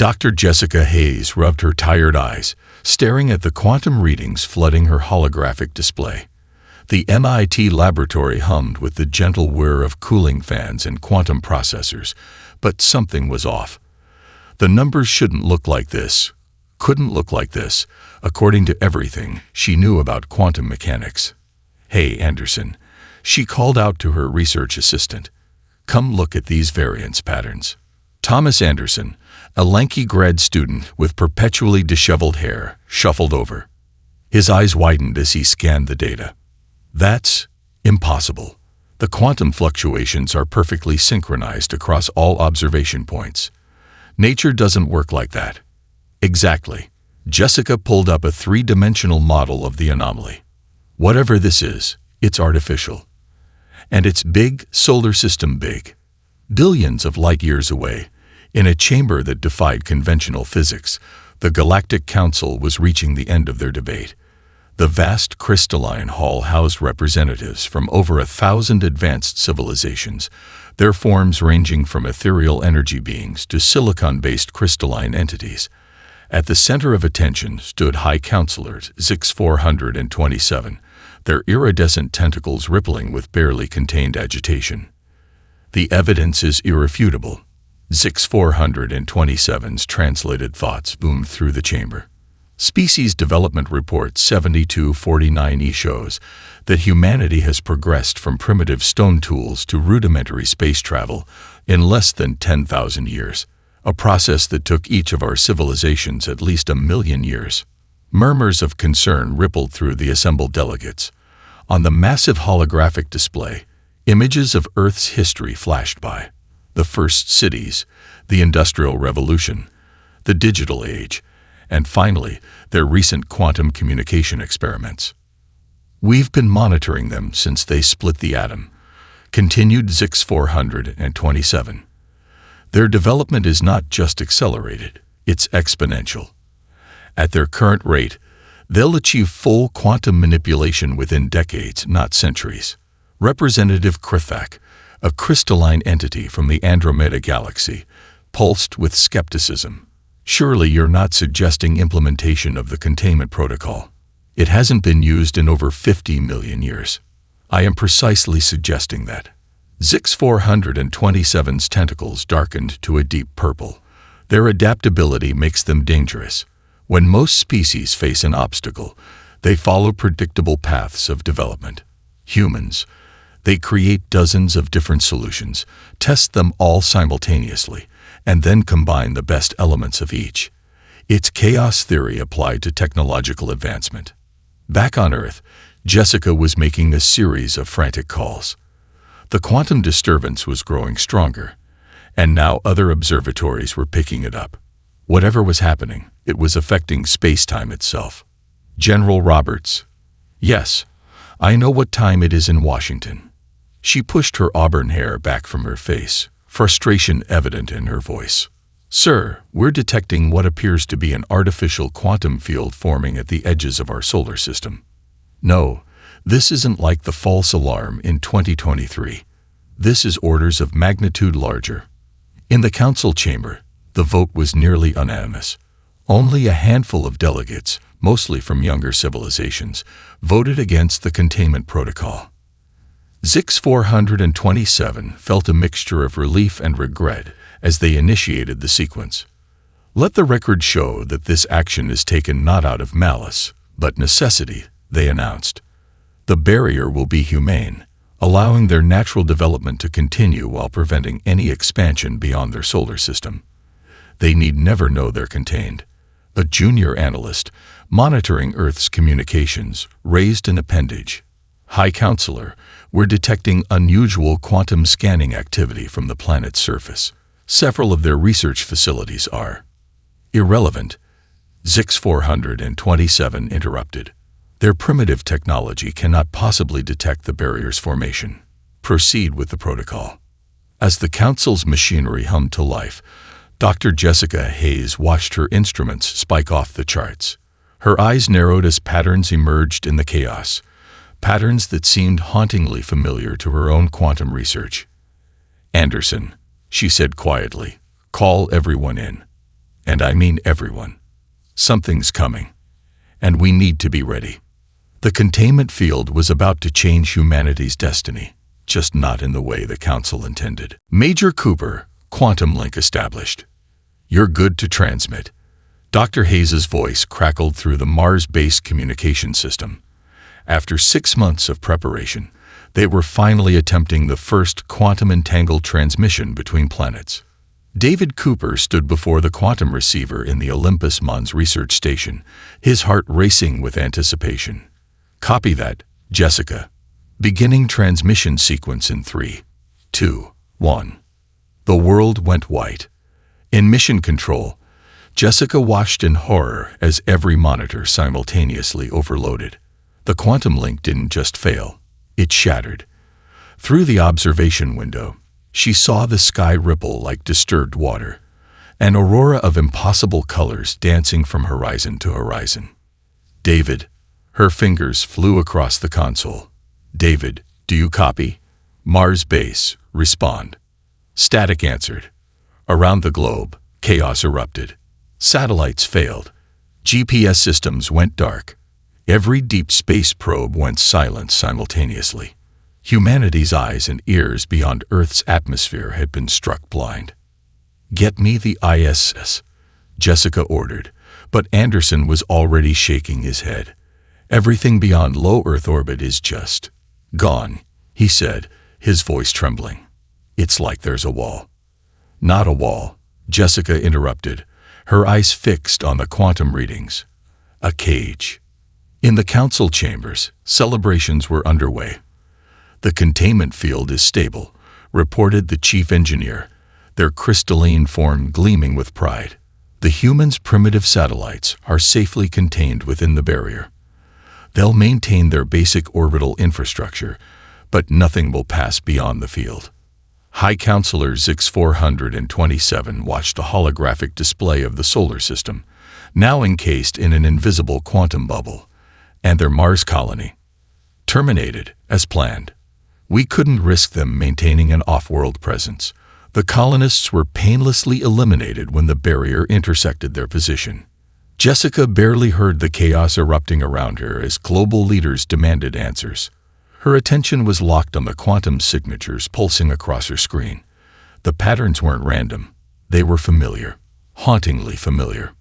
Dr. Jessica Hayes rubbed her tired eyes, staring at the quantum readings flooding her holographic display. The MIT laboratory hummed with the gentle whir of cooling fans and quantum processors, but something was off. The numbers shouldn't look like this, couldn't look like this, according to everything she knew about quantum mechanics. "Hey, Anderson," she called out to her research assistant. "Come look at these variance patterns." Thomas Anderson, a lanky grad student with perpetually disheveled hair, shuffled over. His eyes widened as he scanned the data. "That's impossible. The quantum fluctuations are perfectly synchronized across all observation points. Nature doesn't work like that." "Exactly." Jessica pulled up a three-dimensional model of the anomaly. "Whatever this is, it's artificial. And it's big, solar system big. Billions of light years away, in a chamber that defied conventional physics, the Galactic Council was reaching the end of their debate. The vast crystalline hall housed representatives from over 1,000 advanced civilizations, their forms ranging from ethereal energy beings to silicon-based crystalline entities. At the center of attention stood High Counselors ZX-427, their iridescent tentacles rippling with barely contained agitation. "The evidence is irrefutable." ZX-427's translated thoughts boomed through the chamber. Species Development Report 7249E shows that humanity has progressed from primitive stone tools to rudimentary space travel in less than 10,000 years, a process that took each of our civilizations at least 1,000,000 years. Murmurs of concern rippled through the assembled delegates. On the massive holographic display, images of Earth's history flashed by. The first cities, the Industrial Revolution, the digital age, and finally, their recent quantum communication experiments. "We've been monitoring them since they split the atom," continued ZX-427. "Their development is not just accelerated, it's exponential. At their current rate, they'll achieve full quantum manipulation within decades, not centuries." Representative Krithak, a crystalline entity from the Andromeda Galaxy, pulsed with skepticism. "Surely you're not suggesting implementation of the containment protocol. It hasn't been used in over 50 million years." "I am precisely suggesting that." ZX-427's tentacles darkened to a deep purple. "Their adaptability makes them dangerous. When most species face an obstacle, they follow predictable paths of development. Humans, they create dozens of different solutions, test them all simultaneously, and then combine the best elements of each. It's chaos theory applied to technological advancement." Back on Earth, Jessica was making a series of frantic calls. The quantum disturbance was growing stronger, and now other observatories were picking it up. Whatever was happening, it was affecting space-time itself. "General Roberts." "Yes, I know what time it is in Washington." She pushed her auburn hair back from her face, frustration evident in her voice. "Sir, we're detecting what appears to be an artificial quantum field forming at the edges of our solar system. No, this isn't like the false alarm in 2023. This is orders of magnitude larger." In the council chamber, the vote was nearly unanimous. Only a handful of delegates, mostly from younger civilizations, voted against the containment protocol. ZX-427 felt a mixture of relief and regret as they initiated the sequence. "Let the record show that this action is taken not out of malice, but necessity," they announced. "The barrier will be humane, allowing their natural development to continue while preventing any expansion beyond their solar system. They need never know they're contained." A junior analyst, monitoring Earth's communications, raised an appendage. "High Counselor, we're detecting unusual quantum scanning activity from the planet's surface. Several of their research facilities are." "Irrelevant," ZX-427 interrupted. "Their primitive technology cannot possibly detect the barrier's formation. Proceed with the protocol." As the Council's machinery hummed to life, Dr. Jessica Hayes watched her instruments spike off the charts. Her eyes narrowed as patterns emerged in the chaos, patterns that seemed hauntingly familiar to her own quantum research. "Anderson," she said quietly, "call everyone in." And I mean everyone. Something's coming. And we need to be ready. The containment field was about to change humanity's destiny, just not in the way the Council intended. Major Cooper, quantum link established. You're good to transmit. Dr. Hayes's voice crackled through the Mars-based communication system. After 6 months of preparation, they were finally attempting the first quantum-entangled transmission between planets. David Cooper stood before the quantum receiver in the Olympus Mons research station, his heart racing with anticipation. Copy that, Jessica. Beginning transmission sequence in 3, 2, 1. The world went white. In mission control, Jessica watched in horror as every monitor simultaneously overloaded. The quantum link didn't just fail, it shattered. Through the observation window, she saw the sky ripple like disturbed water, an aurora of impossible colors dancing from horizon to horizon. David, her fingers flew across the console. David, do you copy? Mars base, respond. Static answered. Around the globe, chaos erupted. Satellites failed. GPS systems went dark. Every deep space probe went silent simultaneously. Humanity's eyes and ears beyond Earth's atmosphere had been struck blind. Get me the ISS, Jessica ordered, but Anderson was already shaking his head. Everything beyond low Earth orbit is just gone, he said, his voice trembling. It's like there's a wall. Not a wall, Jessica interrupted, her eyes fixed on the quantum readings. A cage. In the council chambers, celebrations were underway. The containment field is stable, reported the chief engineer, their crystalline form gleaming with pride. The humans' primitive satellites are safely contained within the barrier. They'll maintain their basic orbital infrastructure, but nothing will pass beyond the field. High Counselor Zix 427 watched a holographic display of the solar system, now encased in an invisible quantum bubble, and their Mars colony. Terminated, as planned. We couldn't risk them maintaining an off-world presence. The colonists were painlessly eliminated when the barrier intersected their position. Jessica barely heard the chaos erupting around her as global leaders demanded answers. Her attention was locked on the quantum signatures pulsing across her screen. The patterns weren't random. They were familiar, hauntingly familiar.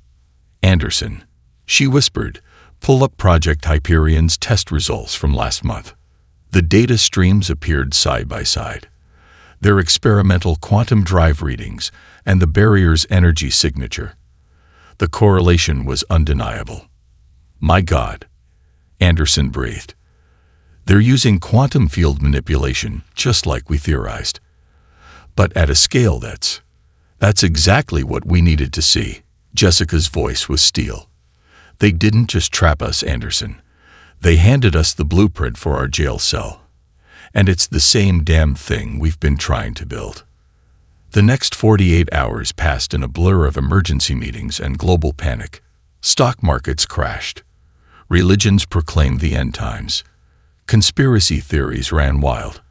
Anderson, she whispered, pull up Project Hyperion's test results from last month. The data streams appeared side by side. Their experimental quantum drive readings and the barrier's energy signature. The correlation was undeniable. My God, Anderson breathed. They're using quantum field manipulation, just like we theorized. But at a scale that's exactly what we needed to see. Jessica's voice was steel. They didn't just trap us, Anderson. They handed us the blueprint for our jail cell. And it's the same damn thing we've been trying to build. The next 48 hours passed in a blur of emergency meetings and global panic. Stock markets crashed. Religions proclaimed the end times. Conspiracy theories ran wild.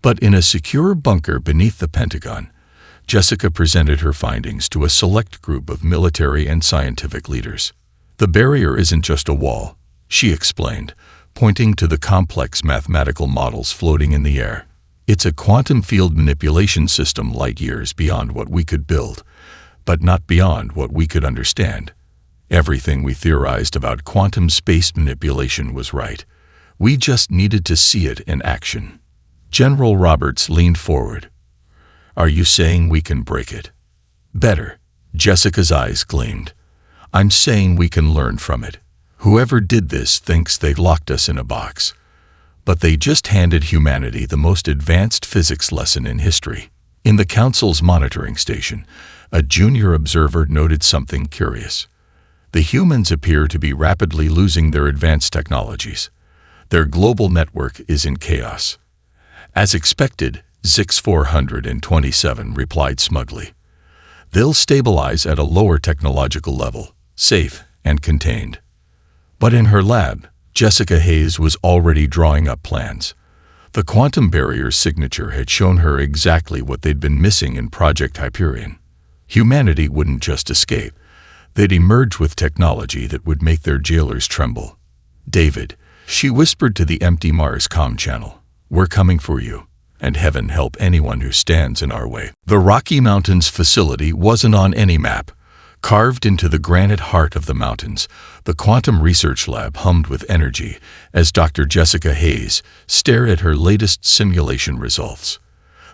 But in a secure bunker beneath the Pentagon, Jessica presented her findings to a select group of military and scientific leaders. The barrier isn't just a wall, she explained, pointing to the complex mathematical models floating in the air. It's a quantum field manipulation system light years beyond what we could build, but not beyond what we could understand. Everything we theorized about quantum space manipulation was right. We just needed to see it in action. General Roberts leaned forward. Are you saying we can break it? Better. Jessica's eyes gleamed. I'm saying we can learn from it. Whoever did this thinks they locked us in a box. But they just handed humanity the most advanced physics lesson in history. In the Council's monitoring station, a junior observer noted something curious. The humans appear to be rapidly losing their advanced technologies. Their global network is in chaos. As expected, Zix 427 replied smugly. They'll stabilize at a lower technological level, safe and contained. But in her lab, Jessica Hayes was already drawing up plans. The quantum barrier's signature had shown her exactly what they'd been missing in Project Hyperion. Humanity wouldn't just escape, They'd emerge with technology that would make their jailers tremble. "David," she whispered to the empty Mars comm channel, "we're coming for you, and heaven help anyone who stands in our way." The Rocky Mountains facility wasn't on any map. Carved into the granite heart of the mountains, the Quantum Research Lab hummed with energy as Dr. Jessica Hayes stared at her latest simulation results.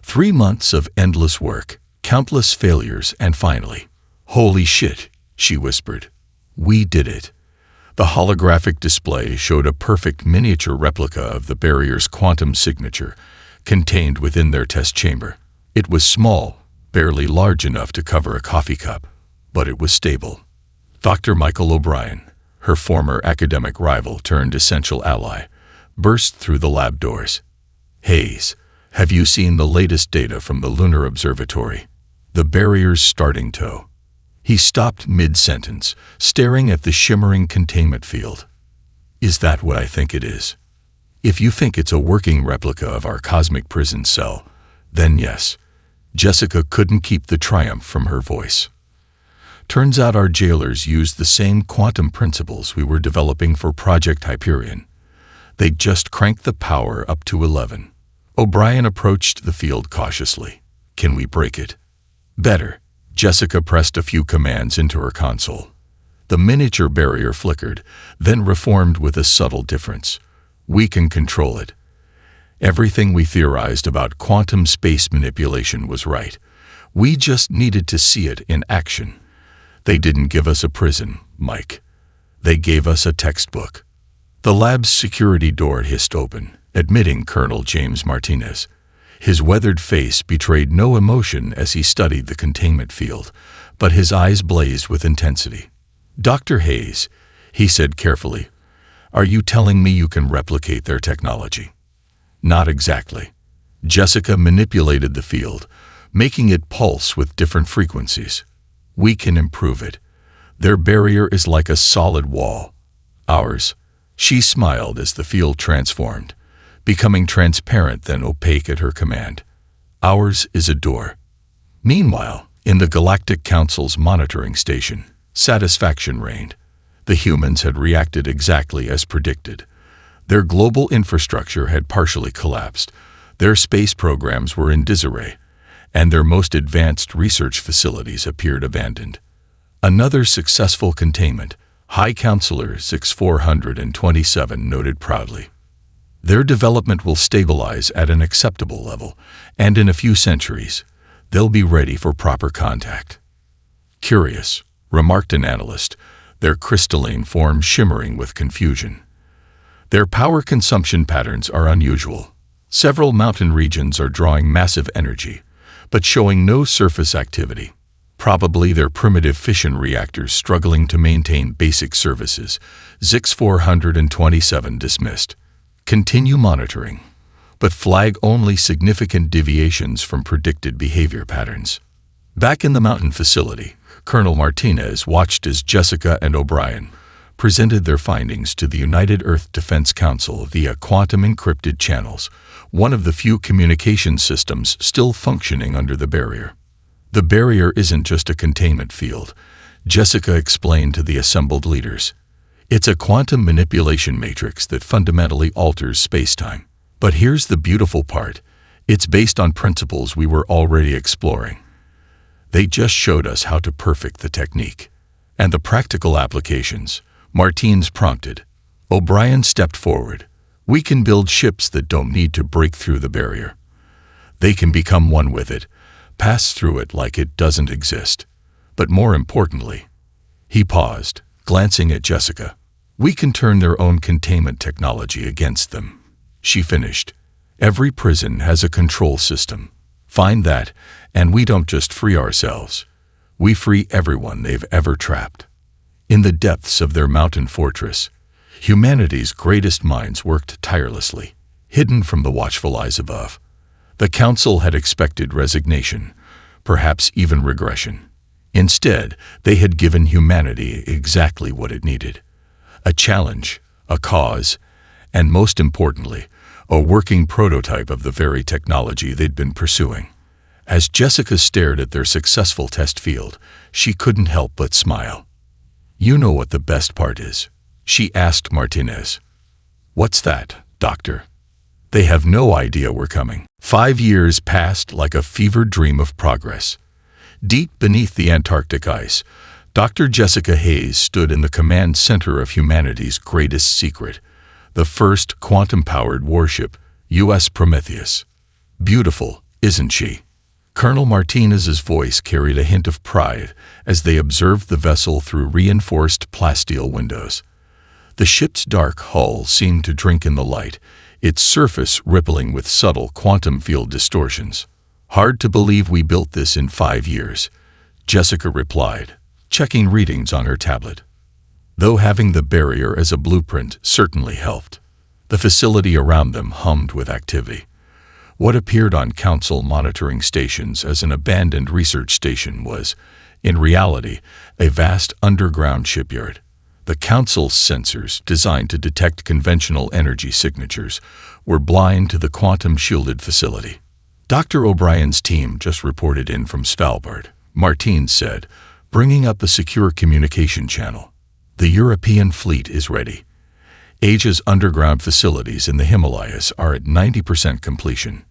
3 months of endless work, countless failures, and finally, "Holy shit," she whispered. "We did it." The holographic display showed a perfect miniature replica of the barrier's quantum signature, contained within their test chamber. It was small, barely large enough to cover a coffee cup, but it was stable. Dr. Michael O'Brien, her former academic rival turned essential ally, burst through the lab doors. "Hayes, have you seen the latest data from the Lunar Observatory? The barrier's starting to..." He stopped mid-sentence, staring at the shimmering containment field. "Is that what I think it is? If you think it's a working replica of our cosmic prison cell, then yes." Jessica couldn't keep the triumph from her voice. "Turns out our jailers used the same quantum principles we were developing for Project Hyperion. They just cranked the power up to 11. O'Brien approached the field cautiously. "Can we break it?" "Better." Jessica pressed a few commands into her console. The miniature barrier flickered, then reformed with a subtle difference. "We can control it." Everything we theorized about quantum space manipulation was right. We just needed to see it in action. They didn't give us a prison, Mike. They gave us a textbook. The lab's security door hissed open, admitting Colonel James Martinez. His weathered face betrayed no emotion as he studied the containment field, but his eyes blazed with intensity. "Dr. Hayes," he said carefully, "are you telling me you can replicate their technology?" "Not exactly." Jessica manipulated the field, making it pulse with different frequencies. "We can improve it. Their barrier is like a solid wall. Ours..." She smiled as the field transformed, becoming transparent then opaque at her command. "Ours is a door." Meanwhile, in the Galactic Council's monitoring station, satisfaction reigned. The humans had reacted exactly as predicted. Their global infrastructure had partially collapsed, their space programs were in disarray, and their most advanced research facilities appeared abandoned. Another successful containment, High Counselor 6427 noted proudly. "Their development will stabilize at an acceptable level, and in a few centuries, they'll be ready for proper contact." "Curious," remarked an analyst, their crystalline form shimmering with confusion. "Their power consumption patterns are unusual. Several mountain regions are drawing massive energy, but showing no surface activity. Probably their primitive fission reactors struggling to maintain basic services." 6427 dismissed. "Continue monitoring, but flag only significant deviations from predicted behavior patterns." Back in the mountain facility, Colonel Martinez watched as Jessica and O'Brien presented their findings to the United Earth Defense Council via quantum-encrypted channels, one of the few communication systems still functioning under the barrier. "The barrier isn't just a containment field," Jessica explained to the assembled leaders. "It's a quantum manipulation matrix that fundamentally alters space-time. But here's the beautiful part. It's based on principles we were already exploring. They just showed us how to perfect the technique. And the practical applications," Martins prompted. O'Brien stepped forward. "We can build ships that don't need to break through the barrier. They can become one with it, pass through it like it doesn't exist. But more importantly," he paused, glancing at Jessica, "we can turn their own containment technology against them." She finished. "Every prison has a control system. Find that, and we don't just free ourselves. We free everyone they've ever trapped." In the depths of their mountain fortress, humanity's greatest minds worked tirelessly, hidden from the watchful eyes above. The council had expected resignation, perhaps even regression. Instead, they had given humanity exactly what it needed: a challenge, a cause, and most importantly, a working prototype of the very technology they'd been pursuing. As Jessica stared at their successful test field, she couldn't help but smile. You know what the best part is? She asked Martinez. What's that, Doctor? They have no idea we're coming. 5 years passed like a fevered dream of progress. Deep beneath the Antarctic ice, Dr. Jessica Hayes stood in the command center of humanity's greatest secret, the first quantum-powered warship, U.S. Prometheus. Beautiful, isn't she? Colonel Martinez's voice carried a hint of pride as they observed the vessel through reinforced plasteel windows. The ship's dark hull seemed to drink in the light, its surface rippling with subtle quantum field distortions. Hard to believe we built this in 5 years, Jessica replied, checking readings on her tablet. Though having the barrier as a blueprint certainly helped. The facility around them hummed with activity. What appeared on Council monitoring stations as an abandoned research station was, in reality, a vast underground shipyard. The Council's sensors, designed to detect conventional energy signatures, were blind to the quantum-shielded facility. Dr. O'Brien's team just reported in from Starbound, Martine said, bringing up a secure communication channel. The European fleet is ready. Asia's underground facilities in the Himalayas are at 90% completion.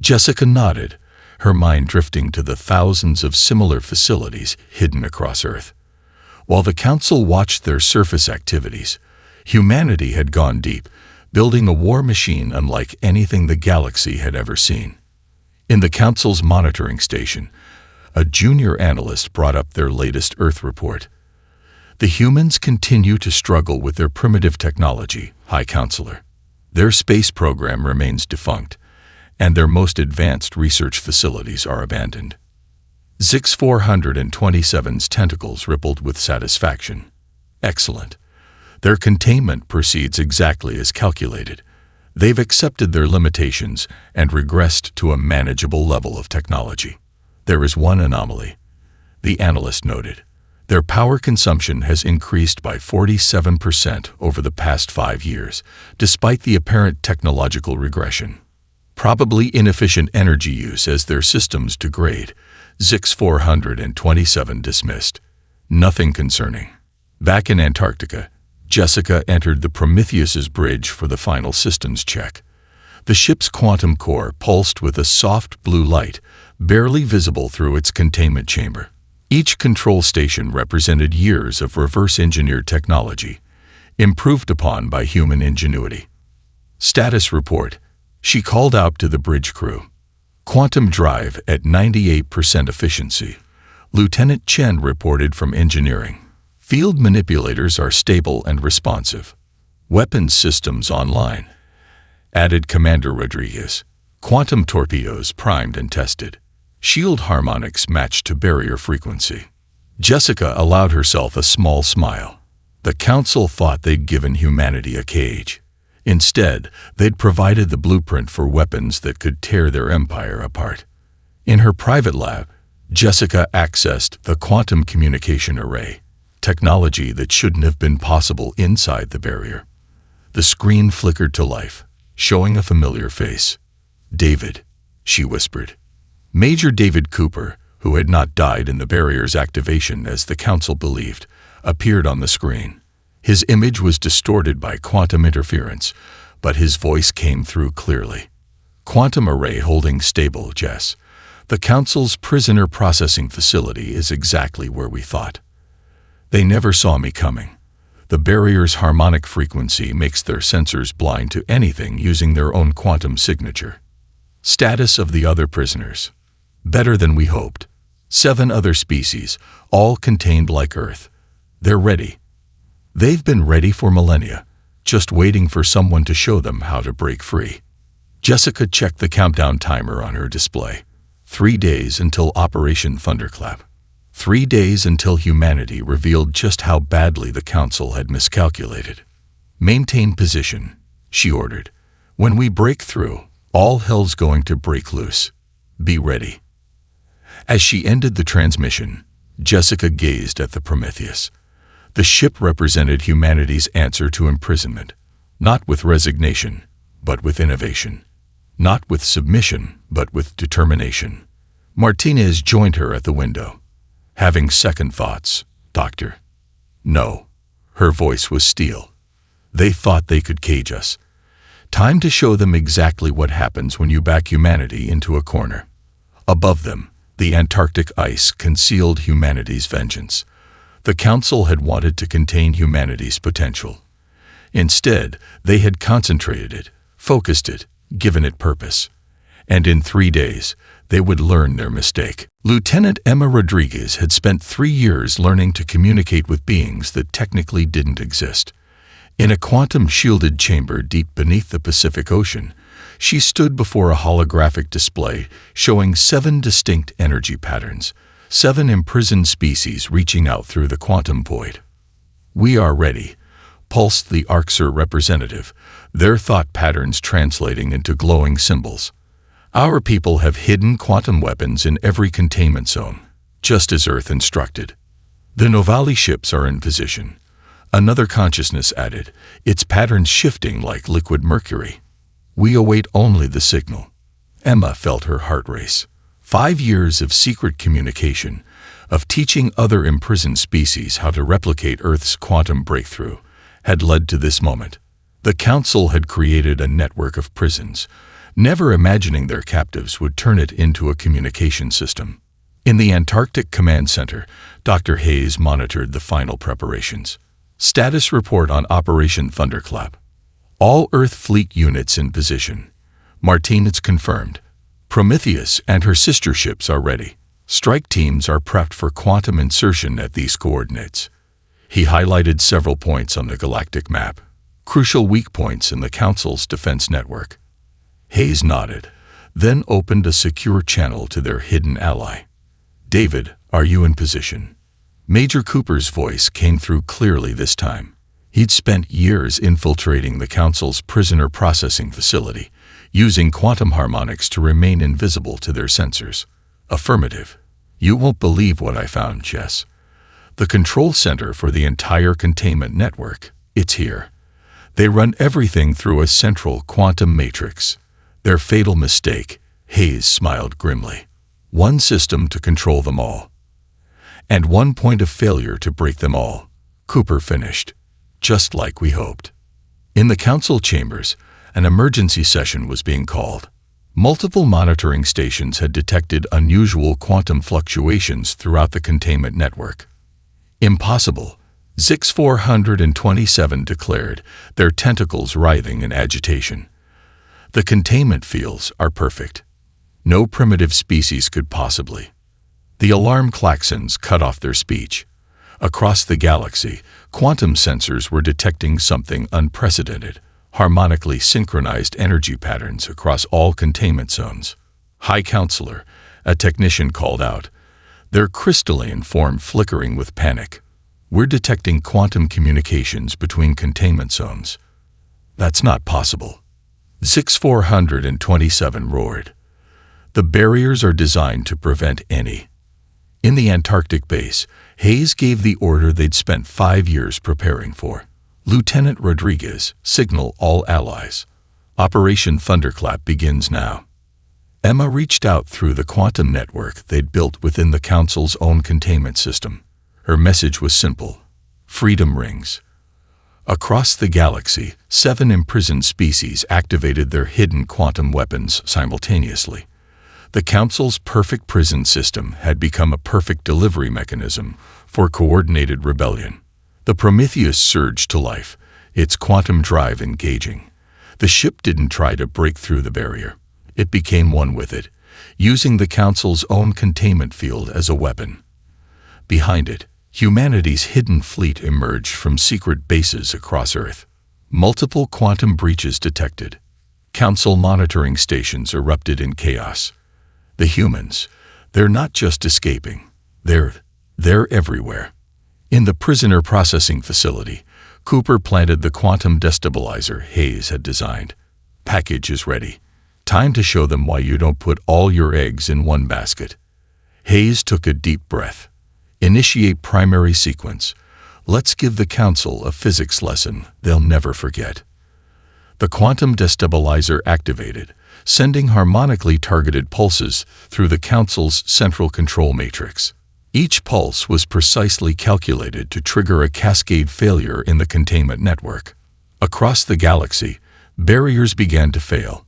Jessica nodded, her mind drifting to the thousands of similar facilities hidden across Earth. While the Council watched their surface activities, humanity had gone deep, building a war machine unlike anything the galaxy had ever seen. In the Council's monitoring station, a junior analyst brought up their latest Earth report. The humans continue to struggle with their primitive technology, High Counselor. Their space program remains defunct, and their most advanced research facilities are abandoned. Zix-427's tentacles rippled with satisfaction. Excellent. Their containment proceeds exactly as calculated. They've accepted their limitations and regressed to a manageable level of technology. There is one anomaly, the analyst noted. Their power consumption has increased by 47% over the past 5 years, despite the apparent technological regression. Probably inefficient energy use as their systems degrade, Zix-427 dismissed. Nothing concerning. Back in Antarctica, Jessica entered the Prometheus's bridge for the final systems check. The ship's quantum core pulsed with a soft blue light, barely visible through its containment chamber. Each control station represented years of reverse-engineered technology, improved upon by human ingenuity. Status report. She called out to the bridge crew. Quantum drive at 98% efficiency. Lieutenant Chen reported from engineering. Field manipulators are stable and responsive. Weapons systems online. Added Commander Rodriguez. Quantum torpedoes primed and tested. Shield harmonics matched to barrier frequency. Jessica allowed herself a small smile. The Council thought they'd given humanity a cage. Instead, they'd provided the blueprint for weapons that could tear their empire apart. In her private lab, Jessica accessed the quantum communication array, technology that shouldn't have been possible inside the barrier. The screen flickered to life, showing a familiar face. David, she whispered. Major David Cooper, who had not died in the barrier's activation as the Council believed, appeared on the screen. His image was distorted by quantum interference, but his voice came through clearly. Quantum array holding stable, Jess. The Council's prisoner processing facility is exactly where we thought. They never saw me coming. The barrier's harmonic frequency makes their sensors blind to anything using their own quantum signature. Status of the other prisoners. Better than we hoped. 7 other species, all contained like Earth. They're ready. They've been ready for millennia, just waiting for someone to show them how to break free. Jessica checked the countdown timer on her display. 3 days until Operation Thunderclap. 3 days until humanity revealed just how badly the Council had miscalculated. Maintain position, she ordered. When we break through, all hell's going to break loose. Be ready. As she ended the transmission, Jessica gazed at the Prometheus. The ship represented humanity's answer to imprisonment, not with resignation, but with innovation. Not with submission, but with determination. Martinez joined her at the window. Having second thoughts, Doctor. No. Her voice was steel. They thought they could cage us. Time to show them exactly what happens when you back humanity into a corner. Above them, the Antarctic ice concealed humanity's vengeance. The Council had wanted to contain humanity's potential. Instead, they had concentrated it, focused it, given it purpose. And in 3 days, they would learn their mistake. Lieutenant Emma Rodriguez had spent 3 years learning to communicate with beings that technically didn't exist. In a quantum-shielded chamber deep beneath the Pacific Ocean, she stood before a holographic display showing 7 distinct energy patterns, 7 imprisoned species reaching out through the quantum void. "We are ready," pulsed the Orcs representative, their thought patterns translating into glowing symbols. "Our people have hidden quantum weapons in every containment zone, just as Earth instructed. The Novali ships are in position." Another consciousness added, its patterns shifting like liquid mercury. "We await only the signal." Emma felt her heart race. 5 years of secret communication, of teaching other imprisoned species how to replicate Earth's quantum breakthrough, had led to this moment. The Council had created a network of prisons, never imagining their captives would turn it into a communication system. In the Antarctic Command Center, Dr. Hayes monitored the final preparations. Status report on Operation Thunderclap. All Earth Fleet units in position. Martinez confirmed. Prometheus and her sister ships are ready. Strike teams are prepped for quantum insertion at these coordinates. He highlighted several points on the galactic map, crucial weak points in the Council's defense network. Hayes nodded, then opened a secure channel to their hidden ally. "David, are you in position?" Major Cooper's voice came through clearly this time. He'd spent years infiltrating the Council's prisoner processing facility, using quantum harmonics to remain invisible to their sensors. "Affirmative." "You won't believe what I found, Jess. The control center for the entire containment network, it's here. They run everything through a central quantum matrix. Their fatal mistake," Hayes smiled grimly. "One system to control them all. And one point of failure to break them all." Cooper finished. "Just like we hoped." In the Council chambers, an emergency session was being called. Multiple monitoring stations had detected unusual quantum fluctuations throughout the containment network. "Impossible," Zix 427 declared, their tentacles writhing in agitation. "The containment fields are perfect. No primitive species could possibly." The alarm klaxons cut off their speech. Across the galaxy, quantum sensors were detecting something unprecedented, harmonically synchronized energy patterns across all containment zones. "High Counselor," a technician called out, their crystalline form flickering with panic. "We're detecting quantum communications between containment zones." "That's not possible," Zix 427 roared. "The barriers are designed to prevent any." In the Antarctic base, Hayes gave the order they'd spent 5 years preparing for. "Lieutenant Rodriguez, signal all allies. Operation Thunderclap begins now." Emma reached out through the quantum network they'd built within the Council's own containment system. Her message was simple. Freedom rings. Across the galaxy, 7 imprisoned species activated their hidden quantum weapons simultaneously. The Council's perfect prison system had become a perfect delivery mechanism for coordinated rebellion. The Prometheus surged to life, its quantum drive engaging. The ship didn't try to break through the barrier. It became one with it, using the Council's own containment field as a weapon. Behind it, humanity's hidden fleet emerged from secret bases across Earth. Multiple quantum breaches detected. Council monitoring stations erupted in chaos. The humans, they're not just escaping. They're everywhere. In the prisoner processing facility, Cooper planted the quantum destabilizer Hayes had designed. "Package is ready. Time to show them why you don't put all your eggs in one basket." Hayes took a deep breath. "Initiate primary sequence. Let's give the Council a physics lesson they'll never forget." The quantum destabilizer activated, sending harmonically targeted pulses through the Council's central control matrix. Each pulse was precisely calculated to trigger a cascade failure in the containment network. Across the galaxy, barriers began to fail,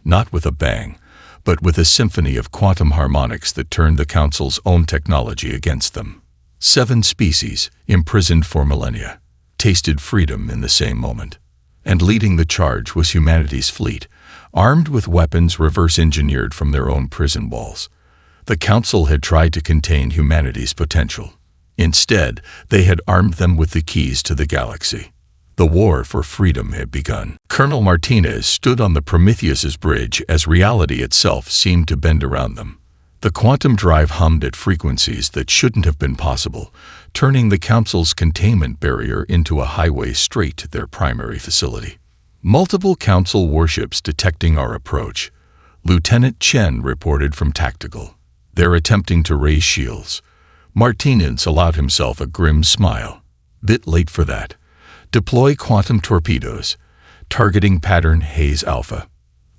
not with a bang, but with a symphony of quantum harmonics that turned the Council's own technology against them. 7 species, imprisoned for millennia, tasted freedom in the same moment. And leading the charge was humanity's fleet, armed with weapons reverse-engineered from their own prison walls. The Council had tried to contain humanity's potential. Instead, they had armed them with the keys to the galaxy. The war for freedom had begun. Colonel Martinez stood on the Prometheus's bridge as reality itself seemed to bend around them. The quantum drive hummed at frequencies that shouldn't have been possible, turning the Council's containment barrier into a highway straight to their primary facility. Multiple Council warships detecting our approach. Lieutenant Chen reported from Tactical. They're attempting to raise shields. Martinez allowed himself a grim smile. Bit late for that. Deploy quantum torpedoes, targeting pattern Haze Alpha.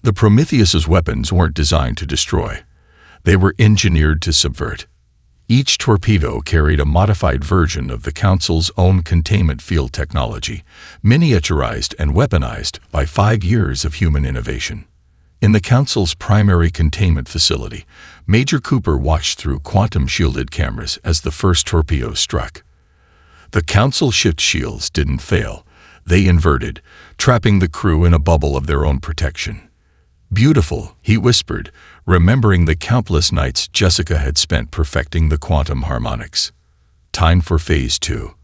The Prometheus's weapons weren't designed to destroy. They were engineered to subvert. Each torpedo carried a modified version of the Council's own containment field technology, miniaturized and weaponized by 5 years of human innovation. In the Council's primary containment facility, Major Cooper watched through quantum-shielded cameras as the first torpedo struck. The Council shift shields didn't fail. They inverted, trapping the crew in a bubble of their own protection. "Beautiful," he whispered, remembering the countless nights Jessica had spent perfecting the quantum harmonics. Time for Phase 2.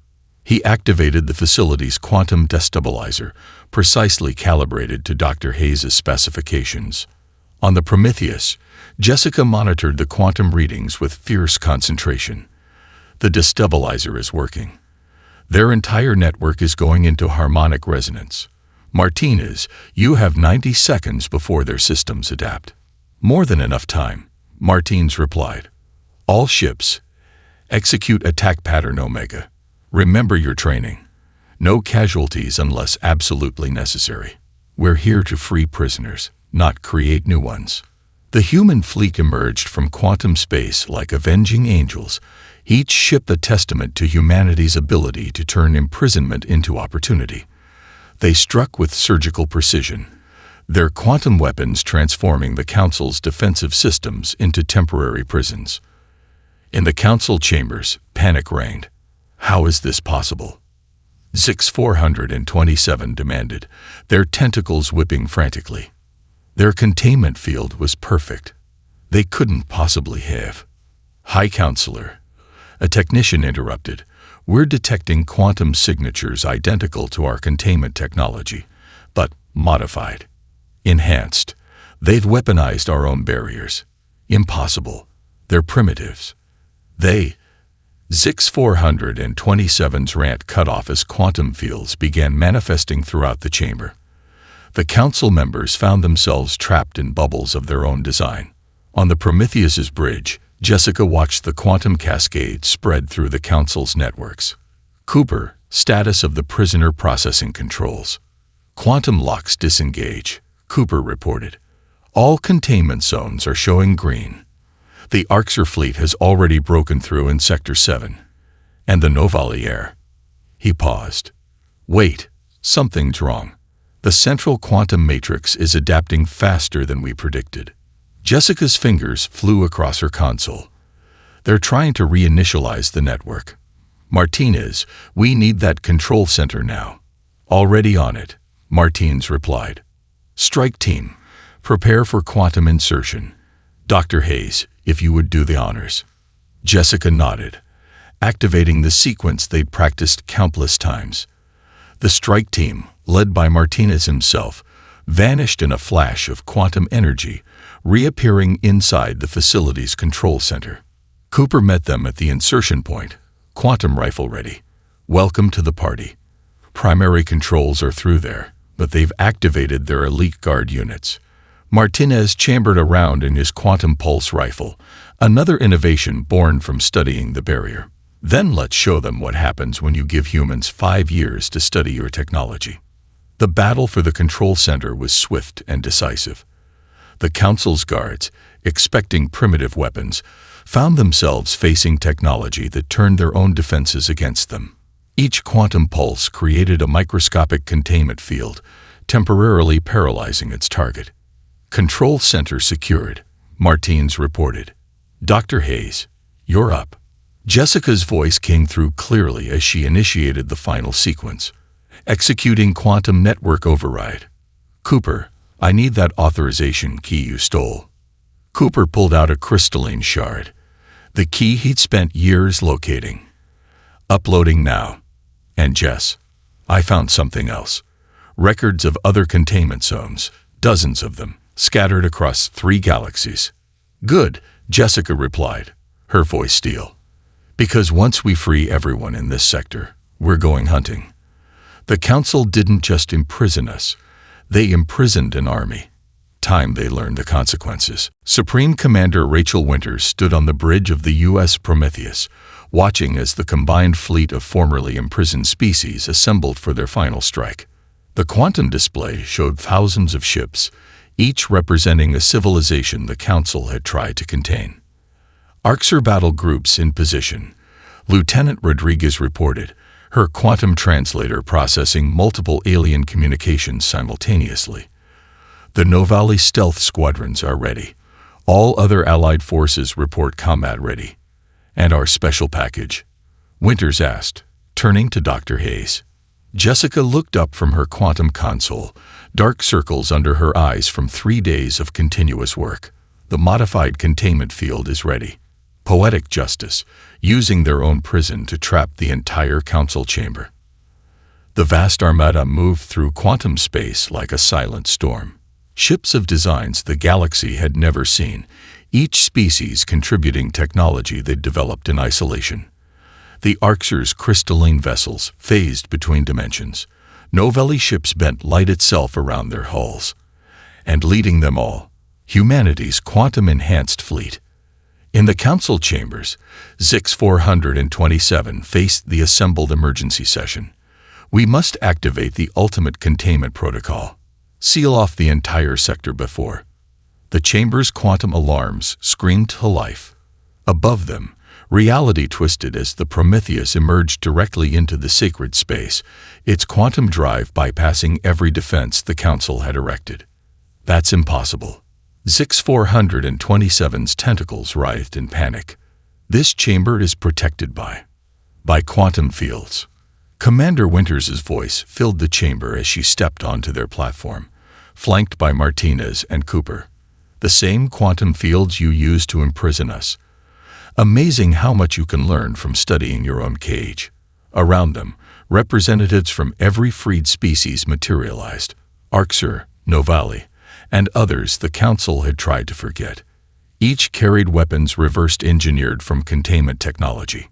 He activated the facility's quantum destabilizer, precisely calibrated to Dr. Hayes' specifications. On the Prometheus, Jessica monitored the quantum readings with fierce concentration. The destabilizer is working. Their entire network is going into harmonic resonance. Martinez, you have 90 seconds before their systems adapt. More than enough time, Martinez replied. All ships, execute attack pattern Omega. Remember your training. No casualties unless absolutely necessary. We're here to free prisoners, not create new ones. The human fleet emerged from quantum space like avenging angels, each ship a testament to humanity's ability to turn imprisonment into opportunity. They struck with surgical precision, their quantum weapons transforming the Council's defensive systems into temporary prisons. In the Council chambers, panic reigned. How is this possible? Zix 427 demanded, their tentacles whipping frantically. Their containment field was perfect. They couldn't possibly have. High Counselor, a technician interrupted. We're detecting quantum signatures identical to our containment technology, but modified, enhanced. They've weaponized our own barriers. Impossible. They're primitives. Zix 427's rant cut off as quantum fields began manifesting throughout the chamber. The Council members found themselves trapped in bubbles of their own design. On the Prometheus's bridge, Jessica watched the quantum cascade spread through the Council's networks. Cooper, status of the prisoner processing controls. Quantum locks disengage, Cooper reported. All containment zones are showing green. The Orcs fleet has already broken through in Sector 7. And the Novalier. He paused. Wait, something's wrong. The central quantum matrix is adapting faster than we predicted. Jessica's fingers flew across her console. They're trying to reinitialize the network. Martinez, we need that control center now. Already on it, Martinez replied. Strike team, prepare for quantum insertion. Dr. Hayes, if you would do the honors. Jessica nodded, activating the sequence they'd practiced countless times. The strike team, led by Martinez himself, vanished in a flash of quantum energy, reappearing inside the facility's control center. Cooper met them at the insertion point, quantum rifle ready. Welcome to the party. Primary controls are through there, but they've activated their elite guard units. Martinez chambered around in his quantum pulse rifle, another innovation born from studying the barrier. Then let's show them what happens when you give humans 5 years to study your technology. The battle for the control center was swift and decisive. The Council's guards, expecting primitive weapons, found themselves facing technology that turned their own defenses against them. Each quantum pulse created a microscopic containment field, temporarily paralyzing its target. "Control center secured," Martins reported. "Dr. Hayes, you're up." Jessica's voice came through clearly as she initiated the final sequence. "Executing quantum network override. Cooper, I need that authorization key you stole." Cooper pulled out a crystalline shard, the key he'd spent years locating. "Uploading now." "And Jess, I found something else. Records of other containment zones, dozens of them, scattered across 3 galaxies." "Good," Jessica replied, her voice steel. "Because once we free everyone in this sector, we're going hunting." The Council didn't just imprison us, they imprisoned an army. Time they learned the consequences. Supreme Commander Rachel Winters stood on the bridge of the U.S. Prometheus, watching as the combined fleet of formerly imprisoned species assembled for their final strike. The quantum display showed thousands of ships, each representing a civilization the Council had tried to contain. Orcs battle groups in position, Lieutenant Rodriguez reported, her quantum translator processing multiple alien communications simultaneously. "The Novali stealth squadrons are ready. All other Allied forces report combat ready." "And our special package?" Winters asked, turning to Dr. Hayes. Jessica looked up from her quantum console, dark circles under her eyes from 3 days of continuous work. "The modified containment field is ready. Poetic justice, using their own prison to trap the entire council chamber." The vast armada moved through quantum space like a silent storm. Ships of designs the galaxy had never seen, each species contributing technology they'd developed in isolation. The Orcs' crystalline vessels phased between dimensions. Novelli ships bent light itself around their hulls. And leading them all, humanity's quantum-enhanced fleet. In the council chambers, Zix 427 faced the assembled emergency session. "We must activate the ultimate containment protocol. Seal off the entire sector before." The chamber's quantum alarms screamed to life. Above them, reality twisted as the Prometheus emerged directly into the sacred space, its quantum drive bypassing every defense the Council had erected. "That's impossible." Zix 427's tentacles writhed in panic. "This chamber is protected by quantum fields." Commander Winters' voice filled the chamber as she stepped onto their platform, flanked by Martinez and Cooper. "The same quantum fields you used to imprison us. Amazing how much you can learn from studying your own cage." Around them, representatives from every freed species materialized. Orcs, Novali, and others the Council had tried to forget. Each carried weapons reversed engineered from containment technology.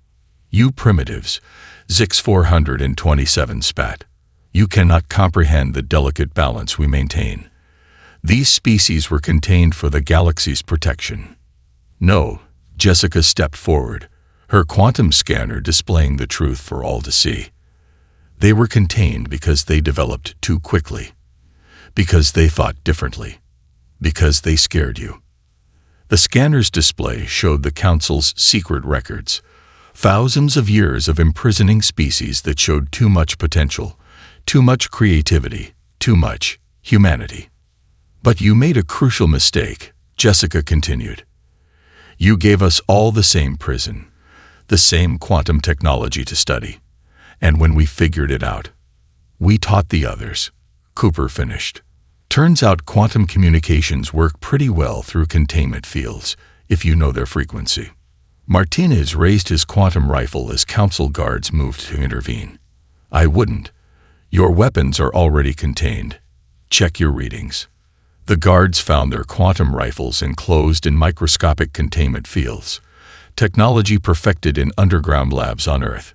"You primitives," Zix 427 spat. "You cannot comprehend the delicate balance we maintain. These species were contained for the galaxy's protection." "No," Jessica stepped forward, her quantum scanner displaying the truth for all to see. "They were contained because they developed too quickly. Because they thought differently. Because they scared you." The scanner's display showed the Council's secret records. Thousands of years of imprisoning species that showed too much potential, too much creativity, too much humanity. "But you made a crucial mistake," Jessica continued. "You gave us all the same prison, the same quantum technology to study. And when we figured it out, we taught the others." Cooper finished. "Turns out quantum communications work pretty well through containment fields, if you know their frequency." Martinez raised his quantum rifle as council guards moved to intervene. "I wouldn't. Your weapons are already contained. Check your readings." The guards found their quantum rifles enclosed in microscopic containment fields, technology perfected in underground labs on Earth.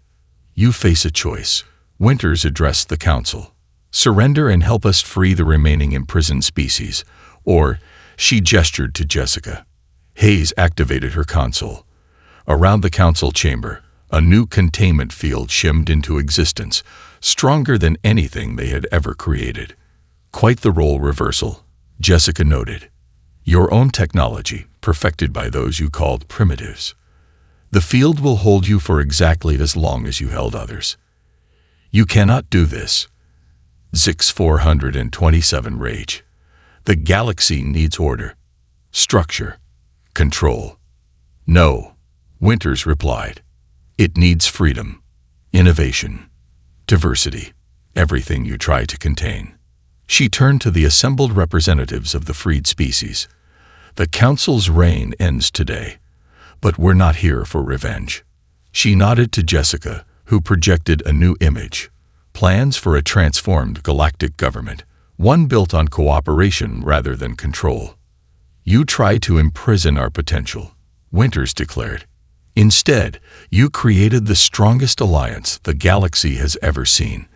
"You face a choice," Winters addressed the Council. "Surrender and help us free the remaining imprisoned species, or," she gestured to Jessica. Hayes activated her console. Around the council chamber, a new containment field shimmed into existence, stronger than anything they had ever created. "Quite the role reversal," Jessica noted. "Your own technology, perfected by those you called primitives." The field will hold you for exactly as long as you held others. You cannot do this. Zix 427 rage. The galaxy needs order, structure, control. No, Winters replied. It needs freedom, innovation, diversity, everything you try to contain. She turned to the assembled representatives of the freed species. The Council's reign ends today, but we're not here for revenge. She nodded to Jessica, who projected a new image. Plans for a transformed galactic government, one built on cooperation rather than control. You try to imprison our potential, Winters declared. Instead, you created the strongest alliance the galaxy has ever seen.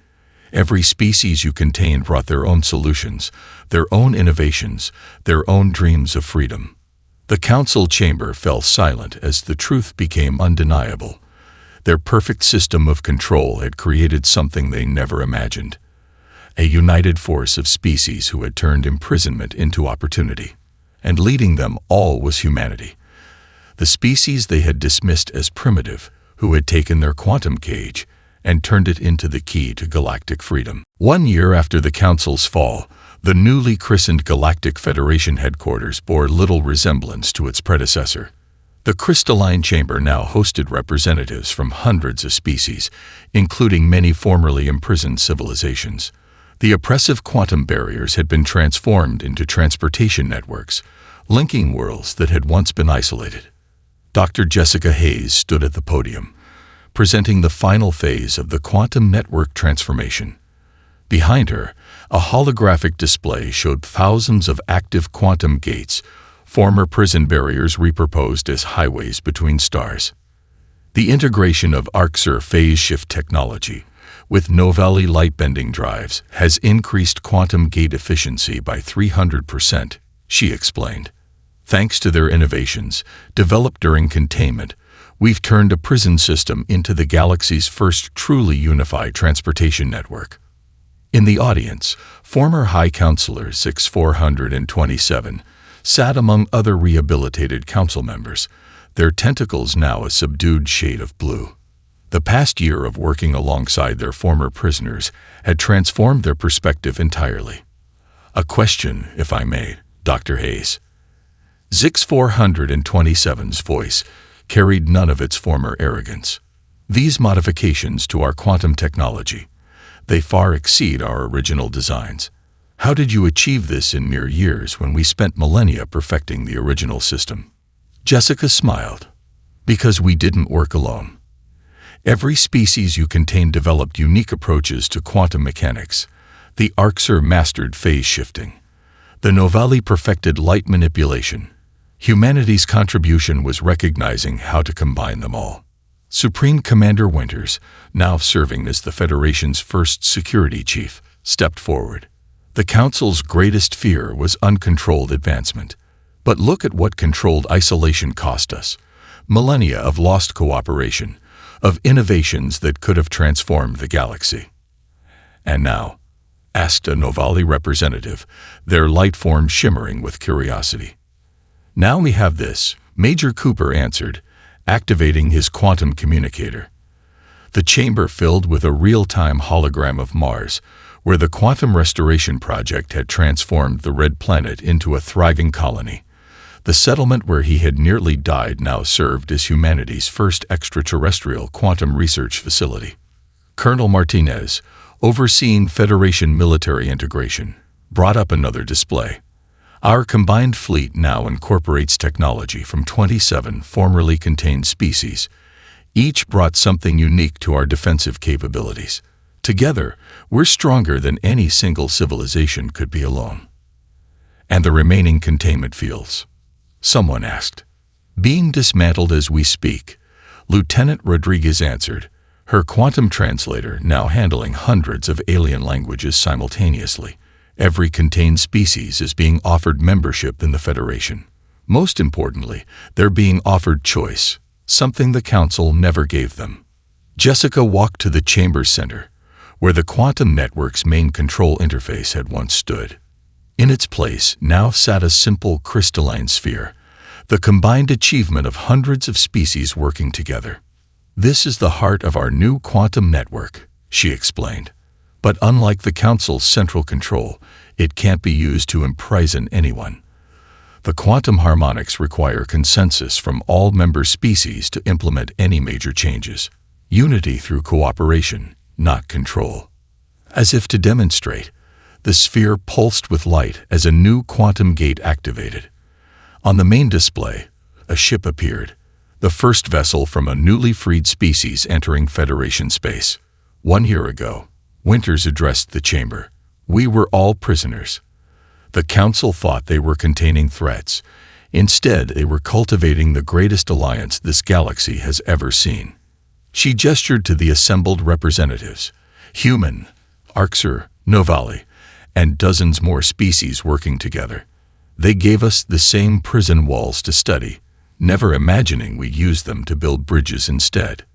Every species you contained brought their own solutions, their own innovations, their own dreams of freedom. The council chamber fell silent as the truth became undeniable. Their perfect system of control had created something they never imagined. A united force of species who had turned imprisonment into opportunity. And leading them all was humanity. The species they had dismissed as primitive, who had taken their quantum cage and turned it into the key to galactic freedom. 1 year after the Council's fall, the newly christened Galactic Federation headquarters bore little resemblance to its predecessor. The crystalline chamber now hosted representatives from hundreds of species, including many formerly imprisoned civilizations. The oppressive quantum barriers had been transformed into transportation networks, linking worlds that had once been isolated. Dr. Jessica Hayes stood at the podium, presenting the final phase of the quantum network transformation. Behind her, a holographic display showed thousands of active quantum gates, former prison barriers repurposed as highways between stars. The integration of Arcsur phase shift technology with Novali light-bending drives has increased quantum gate efficiency by 300%, she explained. Thanks to their innovations, developed during containment, we've turned a prison system into the galaxy's first truly unified transportation network. In the audience, former High Counselor 6427 sat among other rehabilitated council members, their tentacles now a subdued shade of blue. The past year of working alongside their former prisoners had transformed their perspective entirely. A question, if I may, Dr. Hayes. Zix 427's voice carried none of its former arrogance. These modifications to our quantum technology, they far exceed our original designs. How did you achieve this in mere years when we spent millennia perfecting the original system? Jessica smiled. Because we didn't work alone. Every species you contained developed unique approaches to quantum mechanics. The Arcsur mastered phase shifting. The Novali perfected light manipulation. Humanity's contribution was recognizing how to combine them all. Supreme Commander Winters, now serving as the Federation's first security chief, stepped forward. The Council's greatest fear was uncontrolled advancement. But look at what controlled isolation cost us. Millennia of lost cooperation, of innovations that could have transformed the galaxy. And now, asked a Novali representative, their light form shimmering with curiosity. Now we have this, Major Cooper answered, activating his quantum communicator. The chamber filled with a real-time hologram of Mars, where the Quantum Restoration Project had transformed the Red Planet into a thriving colony. The settlement where he had nearly died now served as humanity's first extraterrestrial quantum research facility. Colonel Martinez, overseeing Federation military integration, brought up another display. Our combined fleet now incorporates technology from 27 formerly contained species. Each brought something unique to our defensive capabilities. Together, we're stronger than any single civilization could be alone. And the remaining containment fields? Someone asked. Being dismantled as we speak, Lieutenant Rodriguez answered, her quantum translator now handling hundreds of alien languages simultaneously. Every contained species is being offered membership in the Federation. Most importantly, they're being offered choice, something the Council never gave them. Jessica walked to the chamber's center, where the quantum network's main control interface had once stood. In its place now sat a simple crystalline sphere, the combined achievement of hundreds of species working together. This is the heart of our new quantum network, she explained. But unlike the Council's central control, it can't be used to imprison anyone. The quantum harmonics require consensus from all member species to implement any major changes. Unity through cooperation, not control. As if to demonstrate, the sphere pulsed with light as a new quantum gate activated. On the main display, a ship appeared, the first vessel from a newly freed species entering Federation space. 1 year ago, Winters addressed the chamber. We were all prisoners. The Council thought they were containing threats. Instead, they were cultivating the greatest alliance this galaxy has ever seen. She gestured to the assembled representatives, human, Orcs, Novali, and dozens more species working together. They gave us the same prison walls to study, never imagining we'd use them to build bridges instead.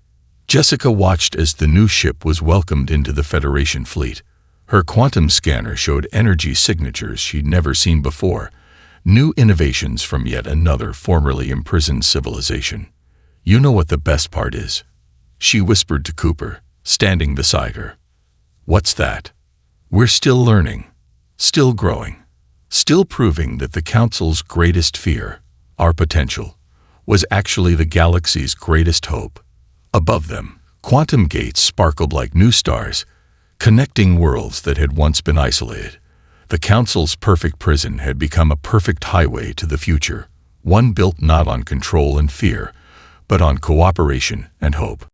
Jessica watched as the new ship was welcomed into the Federation fleet. Her quantum scanner showed energy signatures she'd never seen before, new innovations from yet another formerly imprisoned civilization. You know what the best part is? She whispered to Cooper, standing beside her. What's that? We're still learning, still growing, still proving that the Council's greatest fear, our potential, was actually the galaxy's greatest hope. Above them, quantum gates sparkled like new stars, connecting worlds that had once been isolated. The Council's perfect prison had become a perfect highway to the future, one built not on control and fear, but on cooperation and hope.